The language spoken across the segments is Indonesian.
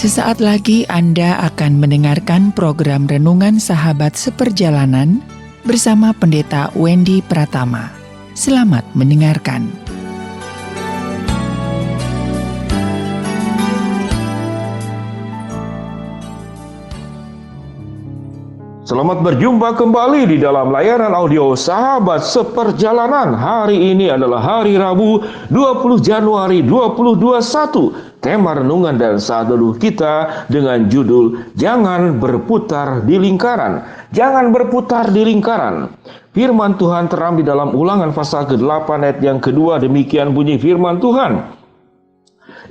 Sesaat lagi Anda akan mendengarkan program Renungan Sahabat Seperjalanan bersama Pendeta Wendy Pratama. Selamat mendengarkan. Selamat berjumpa kembali di dalam layanan audio Sahabat Seperjalanan. Hari ini adalah hari Rabu 20 Januari 2021. Tema renungan dan saat teduh kita dengan judul Jangan Berputar di Lingkaran. Jangan berputar di lingkaran. Firman Tuhan terambil dalam Ulangan pasal ke-8 ayat yang kedua. Demikian bunyi firman Tuhan.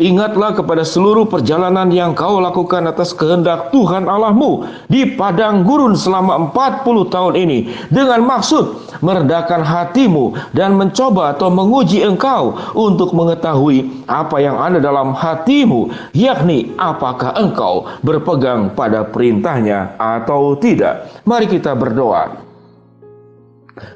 Ingatlah kepada seluruh perjalanan yang kau lakukan atas kehendak Tuhan Allahmu di padang gurun selama 40 tahun ini, dengan maksud meredakan hatimu dan mencoba atau menguji engkau untuk mengetahui apa yang ada dalam hatimu, yakni apakah engkau berpegang pada perintahnya atau tidak. Mari kita berdoa.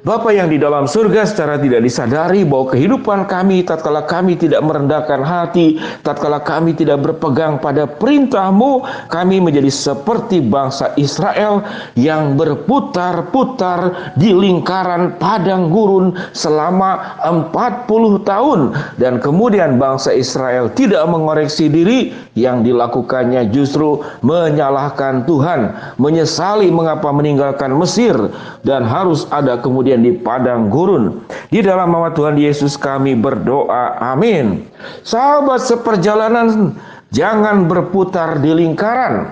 Bapa yang di dalam surga, secara tidak disadari bahwa kehidupan kami tatkala kami tidak merendahkan hati, tatkala kami tidak berpegang pada perintah-Mu, kami menjadi seperti bangsa Israel yang berputar-putar di lingkaran padang gurun selama 40 tahun. Dan kemudian bangsa Israel tidak mengoreksi diri, yang dilakukannya justru menyalahkan Tuhan, menyesali mengapa meninggalkan Mesir dan harus ada kemudian di padang gurun. Di dalam nama Tuhan Yesus kami berdoa, amin. Sahabat seperjalanan, jangan berputar di lingkaran.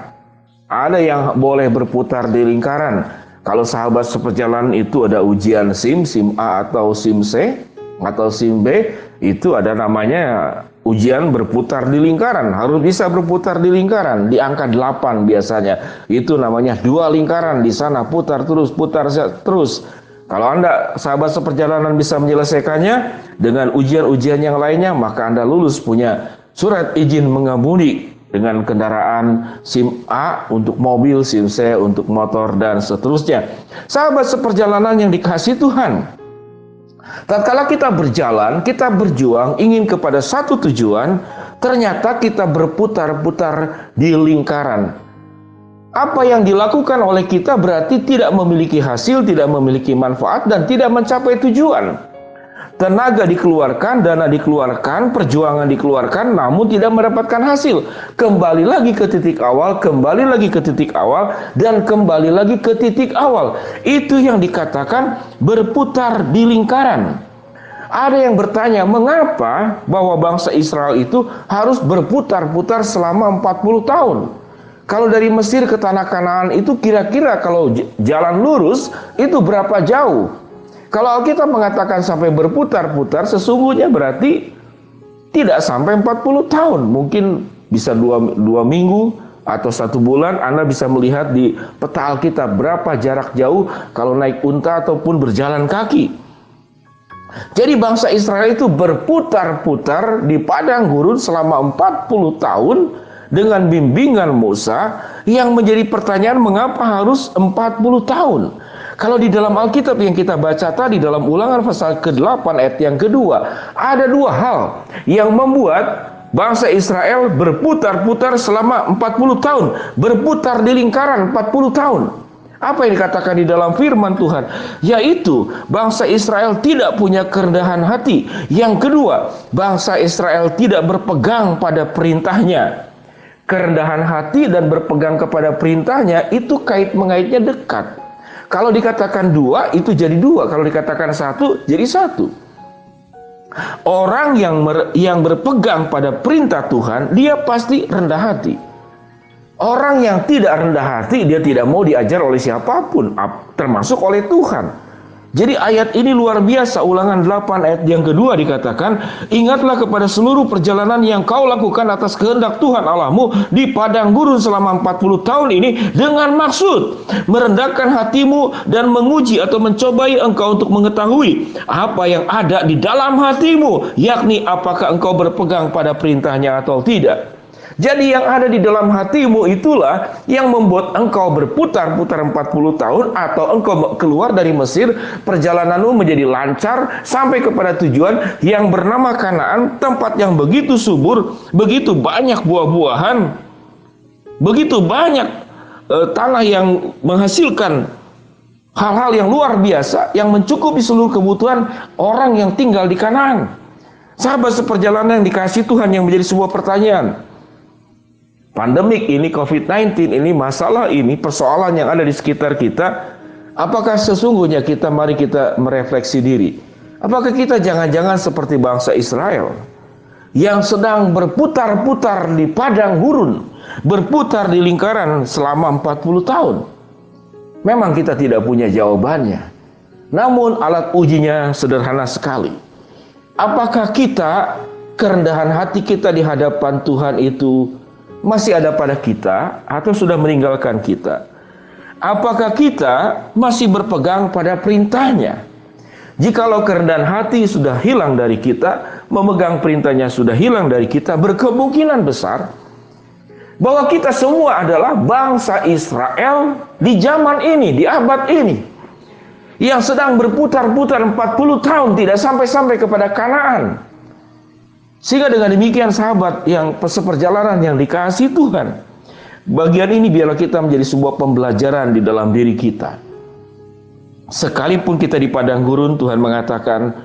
Ada yang boleh berputar di lingkaran. Kalau sahabat seperjalanan itu ada ujian SIM A atau SIM C atau SIM B, itu ada namanya ujian berputar di lingkaran. Harus bisa berputar di lingkaran, di angka 8 biasanya. Itu namanya 2 lingkaran, di sana putar terus. Kalau Anda sahabat seperjalanan bisa menyelesaikannya dengan ujian-ujian yang lainnya, maka Anda lulus, punya surat izin mengemudi dengan kendaraan SIM A untuk mobil, SIM C untuk motor, dan seterusnya. Sahabat seperjalanan yang dikasihi Tuhan, tatkala kita berjalan, kita berjuang ingin kepada satu tujuan, ternyata kita berputar-putar di lingkaran. Apa yang dilakukan oleh kita berarti tidak memiliki hasil, tidak memiliki manfaat, dan tidak mencapai tujuan. Tenaga dikeluarkan, dana dikeluarkan, perjuangan dikeluarkan, namun tidak mendapatkan hasil. Kembali lagi ke titik awal, kembali lagi ke titik awal, dan kembali lagi ke titik awal. Itu yang dikatakan berputar di lingkaran. Ada yang bertanya, mengapa bahwa bangsa Israel itu harus berputar-putar selama 40 tahun? Kalau dari Mesir ke tanah Kanaan itu kira-kira kalau jalan lurus itu berapa jauh? Kalau Alkitab mengatakan sampai berputar-putar, sesungguhnya berarti tidak sampai 40 tahun. Mungkin bisa 2 minggu atau 1 bulan. Anda bisa melihat di peta Alkitab berapa jarak jauh kalau naik unta ataupun berjalan kaki. Jadi bangsa Israel itu berputar-putar di padang gurun selama 40 tahun dengan bimbingan Musa, yang menjadi pertanyaan mengapa harus 40 tahun. Kalau di dalam Alkitab yang kita baca tadi dalam Ulangan pasal ke-8 ayat yang kedua, ada 2 hal yang membuat bangsa Israel berputar-putar selama 40 tahun, berputar di lingkaran 40 tahun. Apa yang dikatakan di dalam firman Tuhan? Yaitu bangsa Israel tidak punya kerendahan hati. Yang kedua, bangsa Israel tidak berpegang pada perintahnya. Kerendahan hati dan berpegang kepada perintahnya itu kait-mengaitnya dekat. Kalau dikatakan 2, itu jadi 2. Kalau dikatakan 1, jadi 1. Orang yang berpegang pada perintah Tuhan, dia pasti rendah hati. Orang yang tidak rendah hati, dia tidak mau diajar oleh siapapun, termasuk oleh Tuhan. Jadi ayat ini luar biasa. Ulangan 8 ayat yang kedua dikatakan, ingatlah kepada seluruh perjalanan yang kau lakukan atas kehendak Tuhan Allahmu di padang gurun selama 40 tahun ini, dengan maksud merendahkan hatimu dan menguji atau mencobai engkau untuk mengetahui apa yang ada di dalam hatimu, yakni apakah engkau berpegang pada perintahnya atau tidak. Jadi yang ada di dalam hatimu itulah yang membuat engkau berputar-putar 40 tahun, atau engkau keluar dari Mesir, perjalananmu menjadi lancar sampai kepada tujuan yang bernama Kanaan, tempat yang begitu subur, begitu banyak buah-buahan, Begitu banyak tanah yang menghasilkan hal-hal yang luar biasa yang mencukupi seluruh kebutuhan orang yang tinggal di Kanaan. Sahabat seperjalanan yang dikasihi Tuhan, yang menjadi sebuah pertanyaan, pandemik ini, COVID-19 ini, masalah ini, persoalan yang ada di sekitar kita, apakah sesungguhnya mari kita merefleksi diri. Apakah kita jangan-jangan seperti bangsa Israel yang sedang berputar-putar di padang gurun, berputar di lingkaran selama 40 tahun? Memang kita tidak punya jawabannya. Namun alat ujinya sederhana sekali. Apakah kerendahan hati kita di hadapan Tuhan itu masih ada pada kita atau sudah meninggalkan kita? Apakah kita masih berpegang pada perintahnya? Jikalau kerendahan hati sudah hilang dari kita, memegang perintahnya sudah hilang dari kita, berkemungkinan besar bahwa kita semua adalah bangsa Israel di zaman ini, di abad ini, yang sedang berputar-putar 40 tahun tidak sampai-sampai kepada Kanaan. Sehingga dengan demikian sahabat yang seperjalanan yang dikasihi Tuhan, bagian ini biarlah kita menjadi sebuah pembelajaran di dalam diri kita. Sekalipun kita di padang gurun, Tuhan mengatakan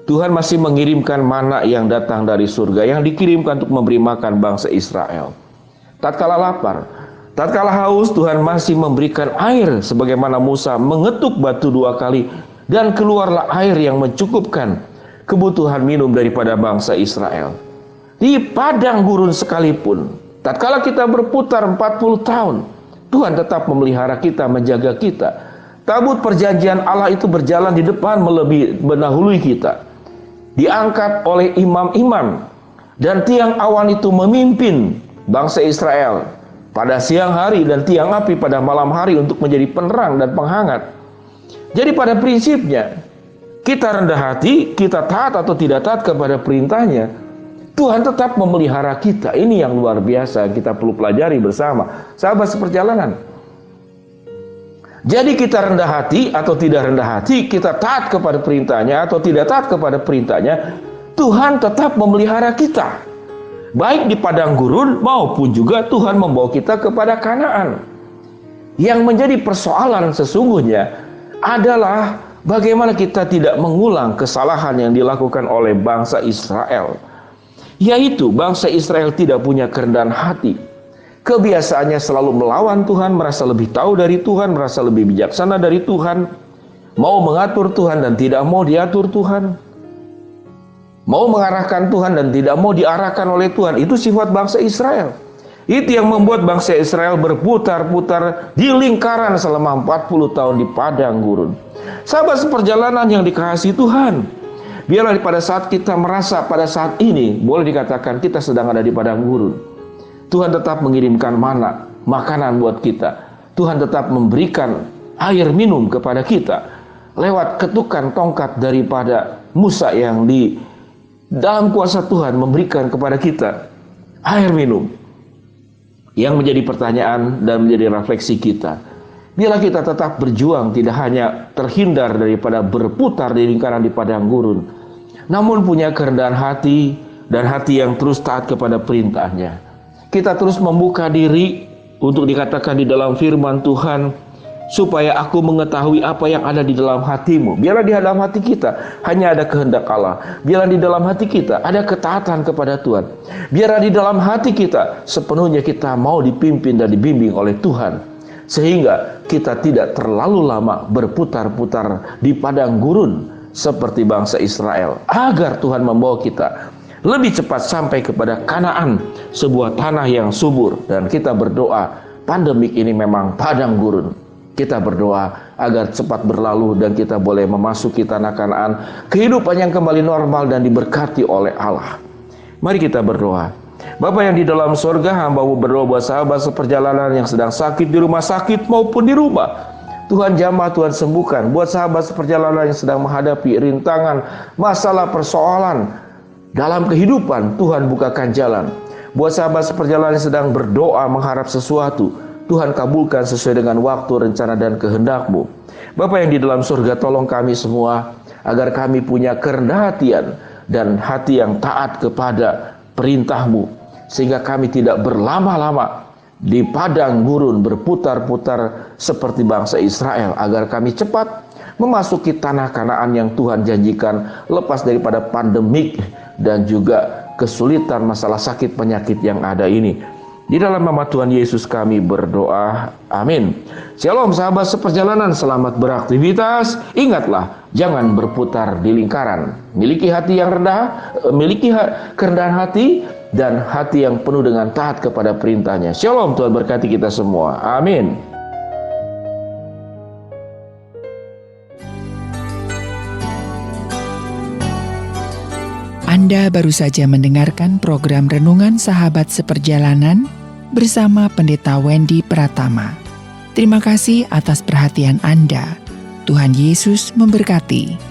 Tuhan masih mengirimkan mana yang datang dari surga, yang dikirimkan untuk memberi makan bangsa Israel. Tatkala lapar, tatkala haus, Tuhan masih memberikan air sebagaimana Musa mengetuk batu 2 kali dan keluarlah air yang mencukupkan kebutuhan minum daripada bangsa Israel. Di padang gurun sekalipun, tatkala kita berputar 40 tahun, Tuhan tetap memelihara kita, menjaga kita. Tabut perjanjian Allah itu berjalan di depan, mendahului kita. Diangkat oleh imam-imam, dan tiang awan itu memimpin bangsa Israel pada siang hari dan tiang api pada malam hari untuk menjadi penerang dan penghangat. Jadi pada prinsipnya, kita rendah hati, kita taat atau tidak taat kepada perintahnya, Tuhan tetap memelihara kita. Ini yang luar biasa, kita perlu pelajari bersama, sahabat seperjalanan. Jadi kita rendah hati atau tidak rendah hati, kita taat kepada perintahnya atau tidak taat kepada perintahnya, Tuhan tetap memelihara kita. Baik di padang gurun maupun juga Tuhan membawa kita kepada Kanaan. Yang menjadi persoalan sesungguhnya adalah bagaimana kita tidak mengulang kesalahan yang dilakukan oleh bangsa Israel. Yaitu bangsa Israel tidak punya kerendahan hati. Kebiasaannya selalu melawan Tuhan, merasa lebih tahu dari Tuhan, merasa lebih bijaksana dari Tuhan, mau mengatur Tuhan dan tidak mau diatur Tuhan, mau mengarahkan Tuhan dan tidak mau diarahkan oleh Tuhan. Itu sifat bangsa Israel. Itu yang membuat bangsa Israel berputar-putar di lingkaran selama 40 tahun di padang gurun. Sahabat seperjalanan yang dikasihi Tuhan, biarlah pada saat kita merasa pada saat ini boleh dikatakan kita sedang ada di padang gurun, Tuhan tetap mengirimkan mana, makanan buat kita. Tuhan tetap memberikan air minum kepada kita lewat ketukan tongkat daripada Musa yang di dalam kuasa Tuhan memberikan kepada kita air minum. Yang menjadi pertanyaan dan menjadi refleksi kita, biarlah kita tetap berjuang, tidak hanya terhindar daripada berputar di lingkaran di padang gurun, namun punya kerendahan hati dan hati yang terus taat kepada perintahnya. Kita terus membuka diri untuk dikatakan di dalam firman Tuhan, supaya aku mengetahui apa yang ada di dalam hatimu. Biarlah di dalam hati kita hanya ada kehendak Allah. Biarlah di dalam hati kita ada ketaatan kepada Tuhan. Biarlah di dalam hati kita sepenuhnya kita mau dipimpin dan dibimbing oleh Tuhan, sehingga kita tidak terlalu lama berputar-putar di padang gurun seperti bangsa Israel, agar Tuhan membawa kita lebih cepat sampai kepada Kanaan, sebuah tanah yang subur. Dan kita berdoa, pandemik ini memang padang gurun. Kita berdoa agar cepat berlalu dan kita boleh memasuki tanah Kanaan, kehidupan yang kembali normal dan diberkati oleh Allah. Mari kita berdoa. Bapa yang di dalam surga, hamba-Mu berdoa buat sahabat seperjalanan yang sedang sakit di rumah sakit maupun di rumah. Tuhan jamah, Tuhan sembuhkan. Buat sahabat seperjalanan yang sedang menghadapi rintangan, masalah, persoalan dalam kehidupan, Tuhan bukakan jalan. Buat sahabat seperjalanan yang sedang berdoa mengharap sesuatu, Tuhan kabulkan sesuai dengan waktu, rencana dan kehendak-Mu. Bapa yang di dalam surga, tolong kami semua agar kami punya kerendahan hatian dan hati yang taat kepada perintah-Mu, sehingga kami tidak berlama-lama di padang gurun berputar-putar seperti bangsa Israel, agar kami cepat memasuki tanah Kanaan yang Tuhan janjikan, lepas daripada pandemik dan juga kesulitan masalah sakit penyakit yang ada ini. Di dalam nama Tuhan Yesus kami berdoa, amin. Shalom sahabat seperjalanan, selamat beraktivitas. Ingatlah, jangan berputar di lingkaran. Miliki hati yang rendah, miliki kerendahan hati, dan hati yang penuh dengan taat kepada perintahnya. Shalom, Tuhan berkati kita semua, amin. Anda baru saja mendengarkan program Renungan Sahabat Seperjalanan bersama Pendeta Wendy Pratama. Terima kasih atas perhatian Anda. Tuhan Yesus memberkati.